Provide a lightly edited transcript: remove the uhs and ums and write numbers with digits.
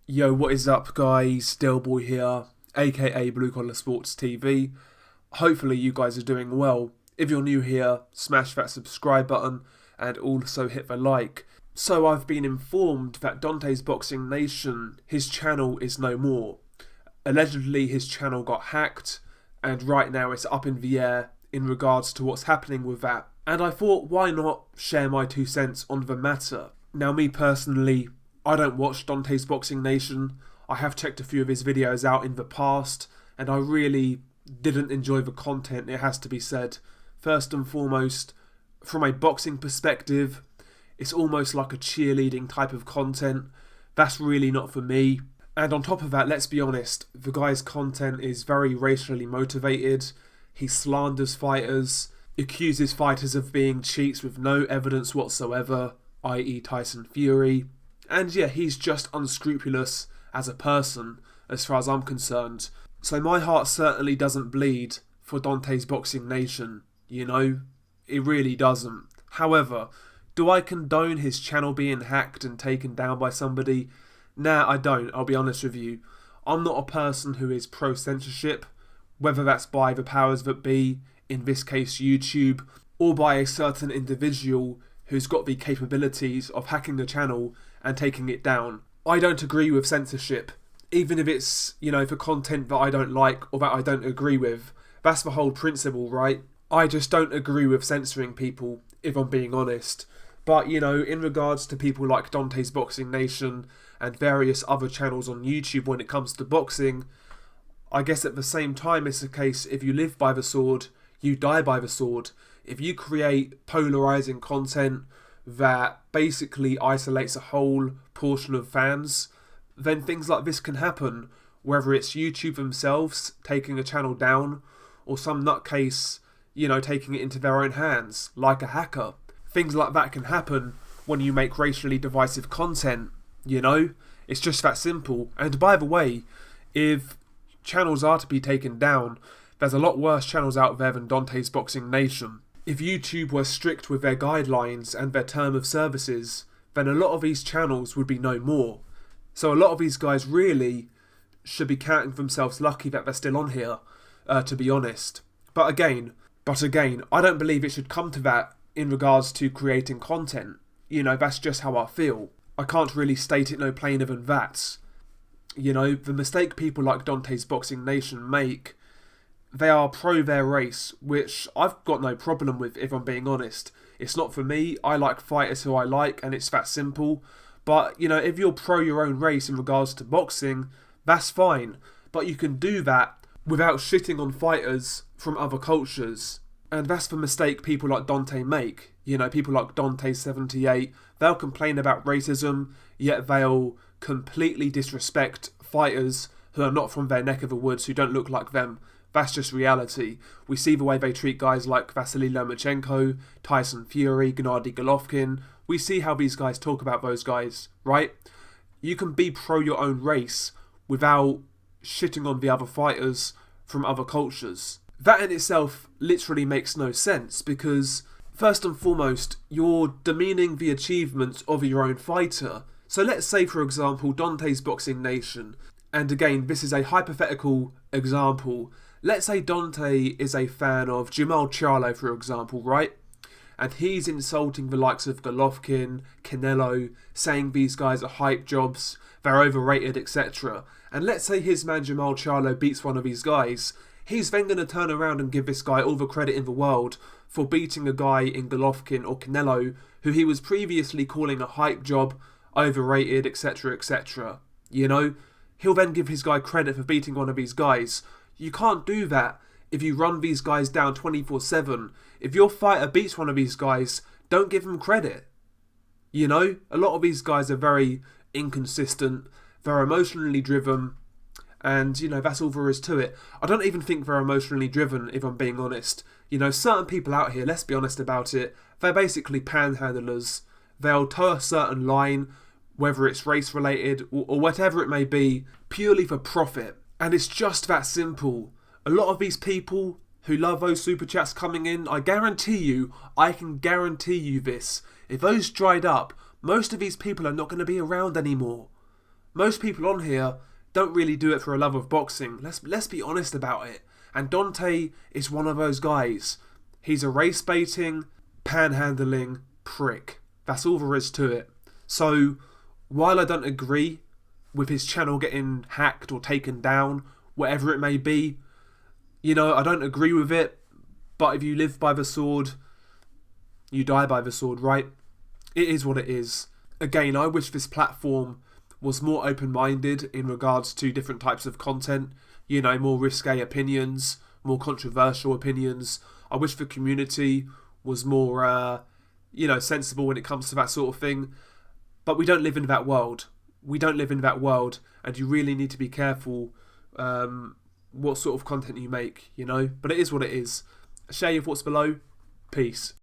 Yo, what is up, guys? Delboy here, aka Blue Collar Sports TV. Hopefully, you guys are doing well. If you're new here, smash that subscribe button and also hit the like. So, I've been informed that Dontaes Boxing Nation, his channel is no more. Allegedly, his channel got hacked, and right now it's up in the air in regards to what's happening with that. And I thought, why not share my 2 cents on the matter? Now, me personally, I don't watch Dontaes Boxing Nation. I have checked a few of his videos out in the past, and I really didn't enjoy the content, it has to be said. First and foremost, from a boxing perspective, it's almost like a cheerleading type of content. That's really not for me. And on top of that, let's be honest, the guy's content is very racially motivated. He slanders fighters, accuses fighters of being cheats with no evidence whatsoever, i.e. Tyson Fury. And yeah, he's just unscrupulous as a person, as far as I'm concerned. So my heart certainly doesn't bleed for Dontaes Boxing Nation, you know? It really doesn't. However, do I condone his channel being hacked and taken down by somebody? Nah, I don't, I'll be honest with you. I'm not a person who is pro-censorship, whether that's by the powers that be, in this case YouTube, or by a certain individual who's got the capabilities of hacking the channel and taking it down. I don't agree with censorship, even if it's, for content that I don't like or that I don't agree with. That's the whole principle, right? I just don't agree with censoring people, if I'm being honest. But, in regards to people like Dontaes Boxing Nation and various other channels on YouTube when it comes to boxing, I guess at the same time it's a case, if you live by the sword, you die by the sword. If you create polarizing content that basically isolates a whole portion of fans, then things like this can happen, whether it's YouTube themselves taking a channel down or some nutcase, taking it into their own hands, like a hacker. Things like that can happen when you make racially divisive content, It's just that simple. And by the way, if channels are to be taken down, there's a lot worse channels out there than Dontaes Boxing Nation. If YouTube were strict with their guidelines and their term of services, then a lot of these channels would be no more. So a lot of these guys really should be counting themselves lucky that they're still on here, to be honest. But again, I don't believe it should come to that in regards to creating content. That's just how I feel. I can't really state it no plainer than that. The mistake people like Dontaes Boxing Nation make, they are pro their race, which I've got no problem with, if I'm being honest. It's not for me. I like fighters who I like, and it's that simple. But, if you're pro your own race in regards to boxing, that's fine. But you can do that without shitting on fighters from other cultures. And that's the mistake people like Dante make. People like Dante78, they'll complain about racism, yet they'll completely disrespect fighters who are not from their neck of the woods, who don't look like them. That's just reality. We see the way they treat guys like Vasily Lomachenko, Tyson Fury, Gennady Golovkin. We see how these guys talk about those guys, right? You can be pro your own race without shitting on the other fighters from other cultures. That in itself literally makes no sense, because first and foremost, you're demeaning the achievements of your own fighter. So let's say, for example, Dontaes Boxing Nation, and again, this is a hypothetical example. Let's say Dante is a fan of Jamal Charlo, for example, right? And he's insulting the likes of Golovkin, Canelo, saying these guys are hype jobs, they're overrated, etc. And let's say his man Jamal Charlo beats one of these guys. He's then going to turn around and give this guy all the credit in the world for beating a guy in Golovkin or Canelo who he was previously calling a hype job, overrated, etc, etc. He'll then give his guy credit for beating one of these guys. You can't do that if you run these guys down 24/7. If your fighter beats one of these guys, don't give him credit. A lot of these guys are very inconsistent, they're emotionally driven, and, that's all there is to it. I don't even think they're emotionally driven, if I'm being honest. Certain people out here, let's be honest about it, they're basically panhandlers. They'll toe a certain line, whether it's race-related or whatever it may be, purely for profit. And it's just that simple. A lot of these people who love those super chats coming in, I can guarantee you this. If those dried up, most of these people are not going to be around anymore. Most people on here don't really do it for a love of boxing. Let's be honest about it. And Dante is one of those guys. He's a race baiting, panhandling prick. That's all there is to it. So, while I don't agree with his channel getting hacked or taken down, whatever it may be, I don't agree with it. But if you live by the sword, you die by the sword, right? It is what it is. Again, I wish this platform was more open-minded in regards to different types of content. More risque opinions, more controversial opinions. I wish the community was more, sensible when it comes to that sort of thing. But we don't live in that world. And you really need to be careful what sort of content you make, But it is what it is. Share your thoughts below. Peace.